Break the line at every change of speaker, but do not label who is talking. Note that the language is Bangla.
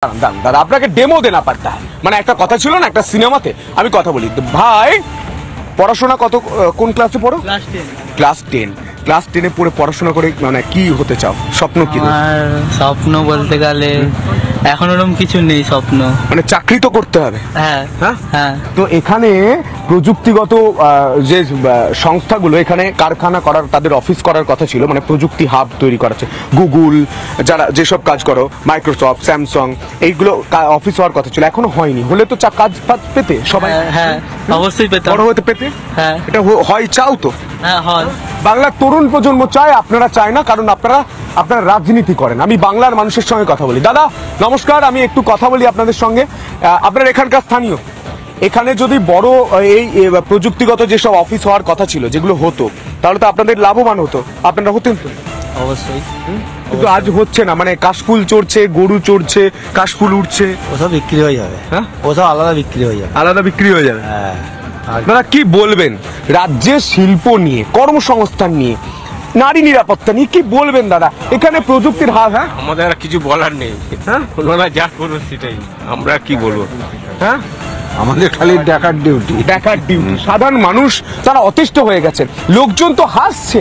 দাদা আপনাকে ডেমো দেনা পারতা মানে একটা কথা ছিল না একটা সিনেমাতে আমি কথা বলি ভাই পড়াশোনা কত কোন ক্লাসে পড়ো ক্লাস 10 পড়ে পড়াশোনা করে মানে কি হতে চাও স্বপ্ন কি
আমার স্বপ্ন বলতে গেলে এখন ওরকম কিছু নেই স্বপ্ন মানে
চাকরি তো করতে হবে
হ্যাঁ হ্যাঁ
তো এখানে প্রযুক্তিগত যে সংস্থাগুলো এখানে কারখানা করার তাদের অফিস করার কথা ছিল মানে প্রযুক্তি হাব তৈরি করা আছে গুগল যারা যেসব কাজ করো মাইক্রোসফট স্যামসাং এইগুলো অফিস হওয়ার কথা ছিল এখনো হয়নি হলে তো কাজ পেতে সবাই
হ্যাঁ অবশ্যই পেতে
বড় হতে পেতে
হ্যাঁ
এটা হয় চাও তো
হ্যাঁ হয়
বাংলার তরুণ প্রজন্ম চায় আপনারা চায় না কারণ আপনারা রাজনীতি করেন আমি বাংলার মানুষের সঙ্গে কথা বলি দাদা নমস্কার আমি একটু কথা বলি আপনাদের সঙ্গে আপনারা এখানকার স্থানীয় এখানে যদি বড় এই প্রযুক্তিগত যেসব অফিস হওয়ার কথা ছিল যেগুলো হতো তাহলে তো আপনাদের লাভবান হতো আপনারা হতেন তো
অবশ্যই
কিন্তু আজ হচ্ছে না মানে কাশফুল চড়ছে গরু চড়ছে কাশফুল উঠছে
ওসব বিক্রি হয়ে যাবে
হ্যাঁ
ওসব আলাদা বিক্রি হয়ে যাবে
হ্যাঁ আপনারা কি বলবেন রাজ্যের শিল্প নিয়ে কর্মসংস্থান নিয়ে নারী নিরাপত্তা নিয়ে কি বলবেন দাদা এখানে প্রযুক্তির হার হ্যাঁ
আমাদের আর কিছু বলার নেই
হ্যাঁ
ওনারা যা করবো সেটাই আমরা কি বলবো
হ্যাঁ
আমাদের খালি দেখার ডিউটি
সাধারণ মানুষ তারা অতিষ্ঠ হয়ে গেছেন লোকজন তো হাসছে